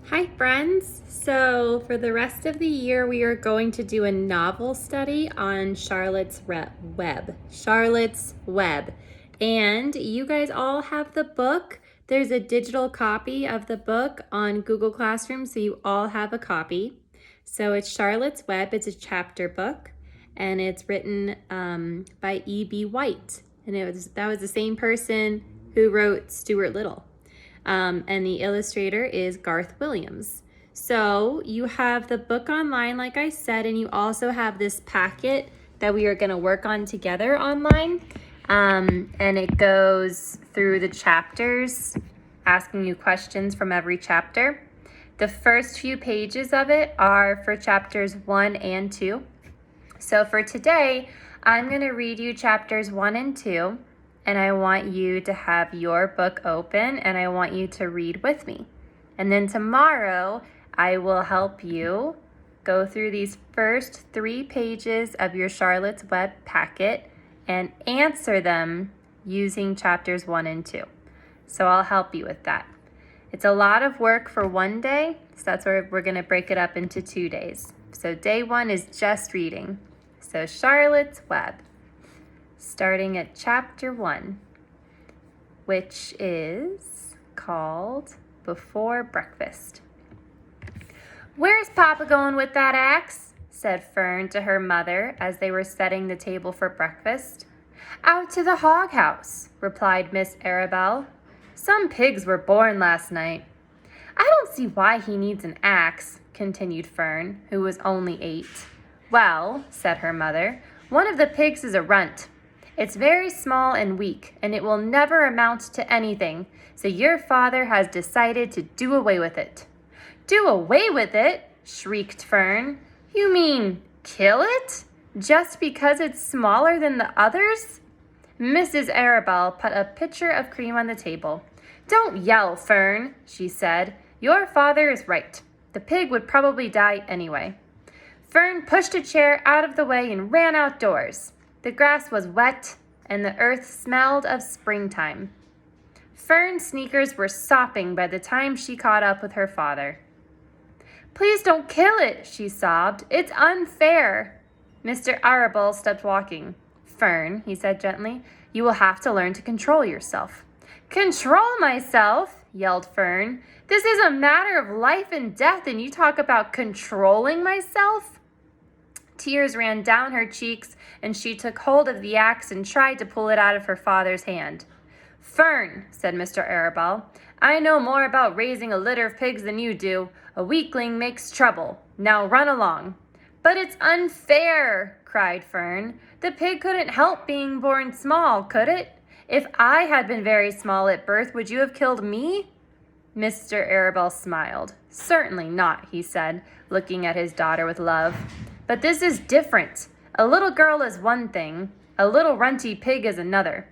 Hi friends! So for the rest of the year we are going to do a novel study on Charlotte's Web. And you guys all have the book. There's a digital copy of the book on Google Classroom, so you all have a copy. So it's Charlotte's Web. It's a chapter book and it's written by E.B. White. And that was the same person who wrote Stuart Little. And the illustrator is Garth Williams. So you have the book online, like I said, and you also have this packet that we are going to work on together online. And it goes through the chapters, asking you questions from every chapter. The first few pages of it are for chapters 1 and 2. So for today, I'm going to read you chapters 1 and 2. And I want you to have your book open and I want you to read with me. And then tomorrow, I will help you go through these first 3 pages of your Charlotte's Web packet and answer them using chapters 1 and 2. So I'll help you with that. It's a lot of work for one day, so that's where we're going to break it up into 2 days. So day 1 is just reading. So Charlotte's Web, starting at chapter 1, which is called Before Breakfast. "Where's Papa going with that axe?" said Fern to her mother as they were setting the table for breakfast. "Out to the hog house," replied Miss Arabelle. "Some pigs were born last night." "I don't see why he needs an axe," continued Fern, who was only 8. "Well," said her mother, "one of the pigs is a runt. It's very small and weak, and it will never amount to anything, so your father has decided to do away with it." "Do away with it?" shrieked Fern. "You mean kill it? Just because it's smaller than the others?" Mrs. Arabelle put a pitcher of cream on the table. "Don't yell, Fern," she said. "Your father is right. The pig would probably die anyway." Fern pushed a chair out of the way and ran outdoors. The grass was wet, and the earth smelled of springtime. Fern's sneakers were sopping by the time she caught up with her father. "Please don't kill it," she sobbed. "It's unfair." Mr. Arabelle stopped walking. "Fern," he said gently, "you will have to learn to control yourself." "Control myself?" yelled Fern. "This is a matter of life and death, and you talk about controlling myself?" Tears ran down her cheeks, and she took hold of the axe and tried to pull it out of her father's hand. "Fern," said Mr. Arabelle, "I know more about raising a litter of pigs than you do. A weakling makes trouble. Now run along." "But it's unfair," cried Fern. "The pig couldn't help being born small, could it? If I had been very small at birth, would you have killed me?" Mr. Arabelle smiled. "Certainly not," he said, looking at his daughter with love. "But this is different. A little girl is one thing. A little runty pig is another."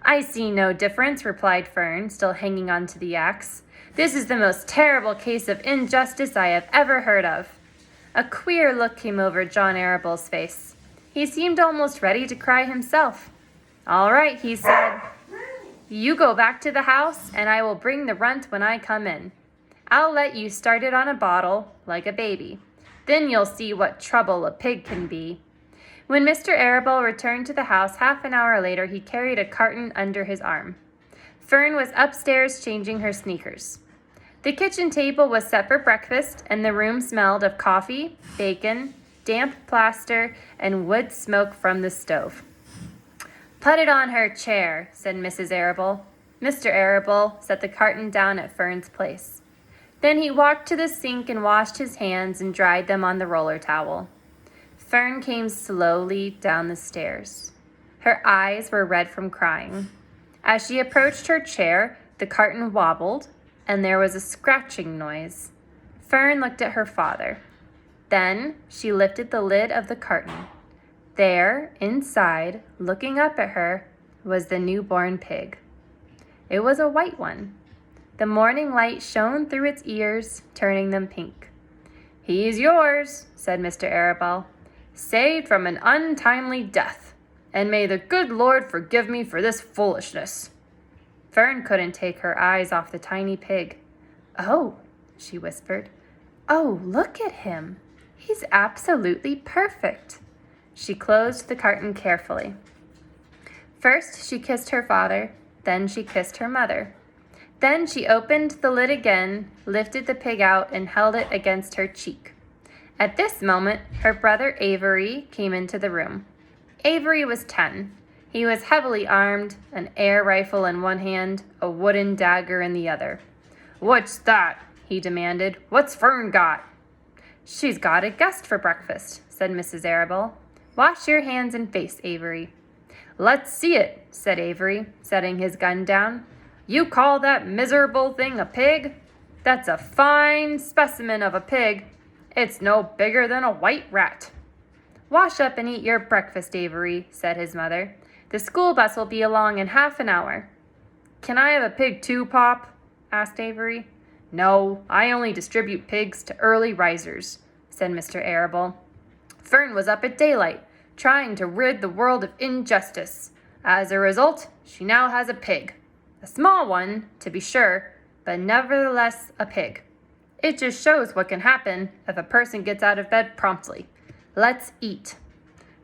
"I see no difference," replied Fern, still hanging on to the axe. "This is the most terrible case of injustice I have ever heard of." A queer look came over John Arabelle's face. He seemed almost ready to cry himself. "All right," he said. "You go back to the house, and I will bring the runt when I come in. I'll let you start it on a bottle, like a baby. Then you'll see what trouble a pig can be." When Mr. Arabelle returned to the house half an hour later, he carried a carton under his arm. Fern was upstairs changing her sneakers. The kitchen table was set for breakfast, and the room smelled of coffee, bacon, damp plaster, and wood smoke from the stove. "Put it on her chair," said Mrs. Arabelle. Mr. Arabelle set the carton down at Fern's place. Then he walked to the sink and washed his hands and dried them on the roller towel. Fern came slowly down the stairs. Her eyes were red from crying. As she approached her chair, the carton wobbled, and there was a scratching noise. Fern looked at her father. Then she lifted the lid of the carton. There, inside, looking up at her, was the newborn pig. It was a white one. The morning light shone through its ears, turning them pink. "He's yours," said Mr. Arabelle, "saved from an untimely death. And may the good Lord forgive me for this foolishness." Fern couldn't take her eyes off the tiny pig. "Oh, she whispered. "Oh, look at him. He's absolutely perfect." She closed the carton carefully. First, she kissed her father, then she kissed her mother. Then she opened the lid again, lifted the pig out, and held it against her cheek. At this moment, her brother Avery came into the room. Avery was 10. He was heavily armed, an air rifle in one hand, a wooden dagger in the other. "What's that?" he demanded. "What's Fern got?" "She's got a guest for breakfast," said Mrs. Arable. "Wash your hands and face, Avery." "Let's see it," said Avery, setting his gun down. "You call that miserable thing a pig? That's a fine specimen of a pig. It's no bigger than a white rat." "Wash up and eat your breakfast, Avery," said his mother. "The school bus will be along in half an hour." "Can I have a pig too, Pop?" asked Avery. "No, I only distribute pigs to early risers," said Mr. Arable. "Fern was up at daylight, trying to rid the world of injustice. As a result, she now has a pig. A small one, to be sure, but nevertheless a pig. It just shows what can happen if a person gets out of bed promptly. Let's eat."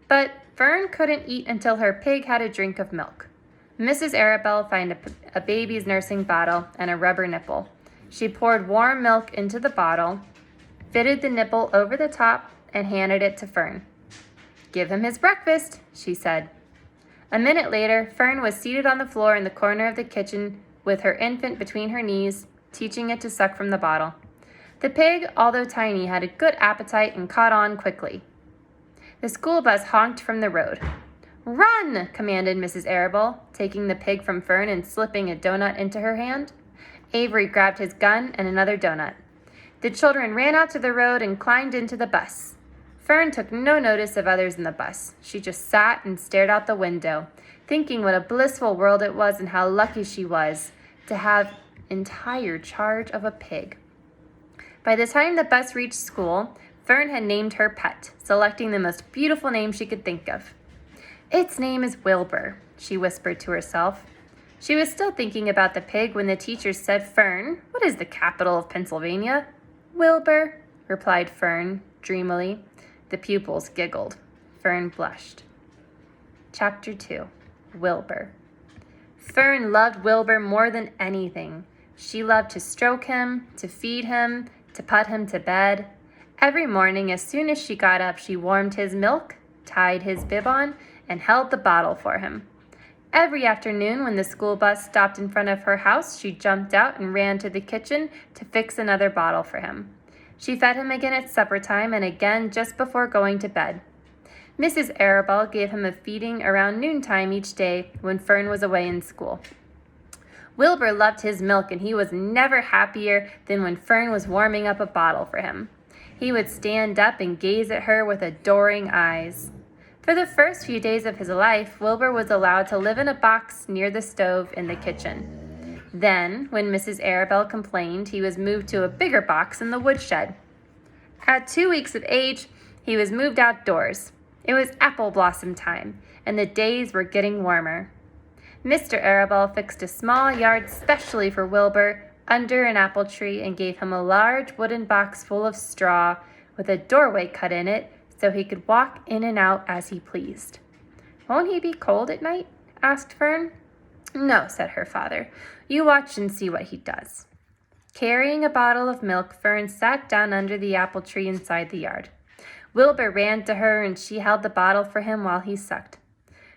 But Fern couldn't eat until her pig had a drink of milk. Mrs. Arable found a baby's nursing bottle and a rubber nipple. She poured warm milk into the bottle, fitted the nipple over the top, and handed it to Fern. "Give him his breakfast," she said. A minute later, Fern was seated on the floor in the corner of the kitchen with her infant between her knees, teaching it to suck from the bottle. The pig, although tiny, had a good appetite and caught on quickly. The school bus honked from the road. "Run!" commanded Mrs. Arable, taking the pig from Fern and slipping a donut into her hand. Avery grabbed his gun and another donut. The children ran out to the road and climbed into the bus. Fern took no notice of others in the bus. She just sat and stared out the window, thinking what a blissful world it was and how lucky she was to have entire charge of a pig. By the time the bus reached school, Fern had named her pet, selecting the most beautiful name she could think of. "Its name is Wilbur," she whispered to herself. She was still thinking about the pig when the teacher said, "Fern, what is the capital of Pennsylvania?" "Wilbur," replied Fern dreamily. The pupils giggled. Fern blushed. Chapter 2. Wilbur. Fern loved Wilbur more than anything. She loved to stroke him, to feed him, to put him to bed. Every morning, as soon as she got up, she warmed his milk, tied his bib on, and held the bottle for him. Every afternoon, when the school bus stopped in front of her house, she jumped out and ran to the kitchen to fix another bottle for him. She fed him again at supper time and again just before going to bed. Mrs. Arable gave him a feeding around noontime each day when Fern was away in school. Wilbur loved his milk, and he was never happier than when Fern was warming up a bottle for him. He would stand up and gaze at her with adoring eyes. For the first few days of his life, Wilbur was allowed to live in a box near the stove in the kitchen. Then, when Mrs. Arable complained, he was moved to a bigger box in the woodshed. At 2 weeks of age, he was moved outdoors. It was apple blossom time, and the days were getting warmer. Mr. Arable fixed a small yard specially for Wilbur under an apple tree and gave him a large wooden box full of straw with a doorway cut in it so he could walk in and out as he pleased. "Won't he be cold at night?" asked Fern. "No," said her father. "You watch and see what he does." Carrying a bottle of milk, Fern sat down under the apple tree inside the yard. Wilbur ran to her, and she held the bottle for him while he sucked.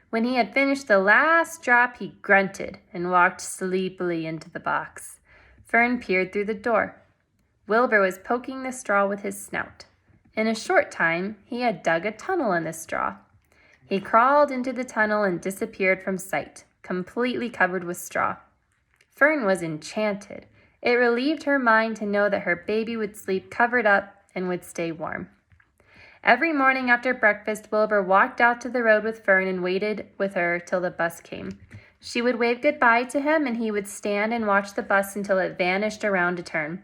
When he had finished the last drop, he grunted and walked sleepily into the box. Fern peered through the door. Wilbur was poking the straw with his snout. In a short time, he had dug a tunnel in the straw. He crawled into the tunnel and disappeared from sight, completely covered with straw. Fern was enchanted. It relieved her mind to know that her baby would sleep covered up and would stay warm. Every morning after breakfast, Wilbur walked out to the road with Fern and waited with her till the bus came. She would wave goodbye to him, and he would stand and watch the bus until it vanished around a turn.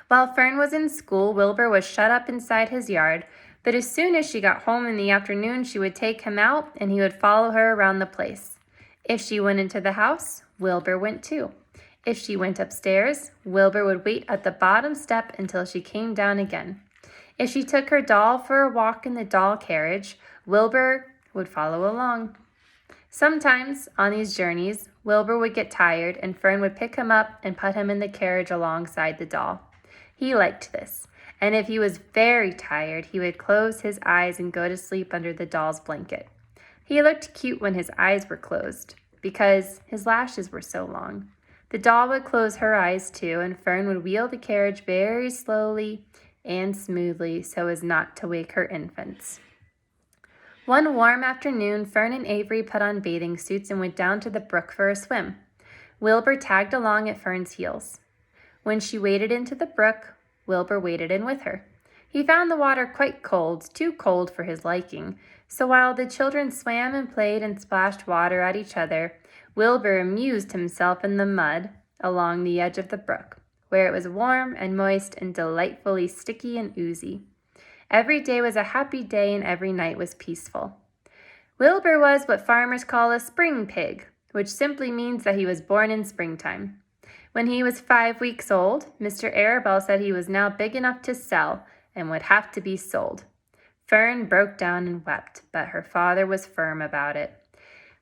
While Fern was in school, Wilbur was shut up inside his yard, but as soon as she got home in the afternoon, she would take him out, and he would follow her around the place. If she went into the house, Wilbur went too. If she went upstairs, Wilbur would wait at the bottom step until she came down again. If she took her doll for a walk in the doll carriage, Wilbur would follow along. Sometimes, on these journeys, Wilbur would get tired and Fern would pick him up and put him in the carriage alongside the doll. He liked this, and if he was very tired, he would close his eyes and go to sleep under the doll's blanket. He looked cute when his eyes were closed, because his lashes were so long. The doll would close her eyes too, and Fern would wheel the carriage very slowly and smoothly so as not to wake her infants. One warm afternoon, Fern and Avery put on bathing suits and went down to the brook for a swim. Wilbur tagged along at Fern's heels. When she waded into the brook, Wilbur waded in with her. He found the water quite cold, too cold for his liking, so while the children swam and played and splashed water at each other, Wilbur amused himself in the mud along the edge of the brook, where it was warm and moist and delightfully sticky and oozy. Every day was a happy day and every night was peaceful. Wilbur was what farmers call a spring pig, which simply means that he was born in springtime. When he was 5 weeks old, Mr. Arabelle said he was now big enough to sell and would have to be sold. Fern broke down and wept, but her father was firm about it.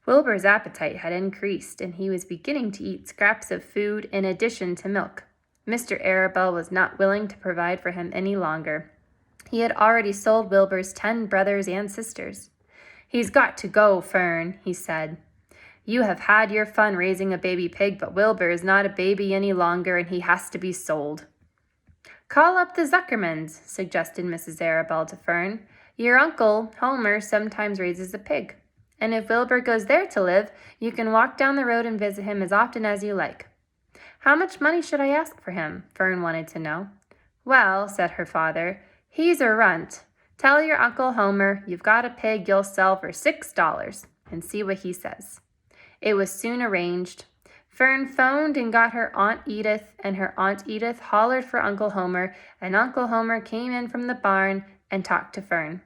Wilbur's appetite had increased, and he was beginning to eat scraps of food in addition to milk. Mr. Arabelle was not willing to provide for him any longer. He had already sold Wilbur's 10 brothers and sisters. "He's got to go, Fern," he said. "You have had your fun raising a baby pig, but Wilbur is not a baby any longer, and he has to be sold." "Call up the Zuckermans," suggested Mrs. Arabelle to Fern. "Your uncle, Homer, sometimes raises a pig. And if Wilbur goes there to live, you can walk down the road and visit him as often as you like." "How much money should I ask for him?" Fern wanted to know. "Well," said her father, "he's a runt. Tell your Uncle Homer you've got a pig you'll sell for $6 and see what he says." It was soon arranged. Fern phoned and got her Aunt Edith, and her Aunt Edith hollered for Uncle Homer, and Uncle Homer came in from the barn and talked to Fern.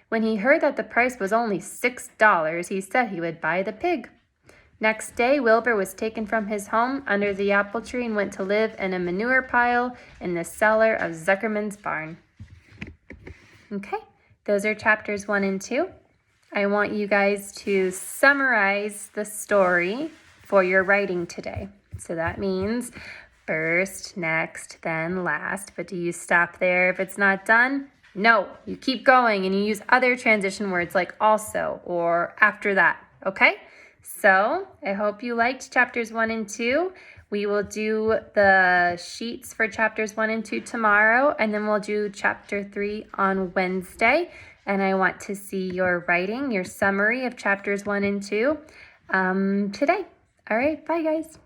When he heard that the price was only $6, he said he would buy the pig. Next day, Wilbur was taken from his home under the apple tree and went to live in a manure pile in the cellar of Zuckerman's barn. Okay, those are chapters 1 and 2. I want you guys to summarize the story for your writing today. So that means first, next, then last. But do you stop there if it's not done? No, you keep going and you use other transition words like also or after that, okay? So I hope you liked chapters 1 and 2. We will do the sheets for chapters 1 and 2 tomorrow, and then we'll do chapter 3 on Wednesday. And I want to see your writing, your summary of chapters 1 and 2 today. All right, bye guys.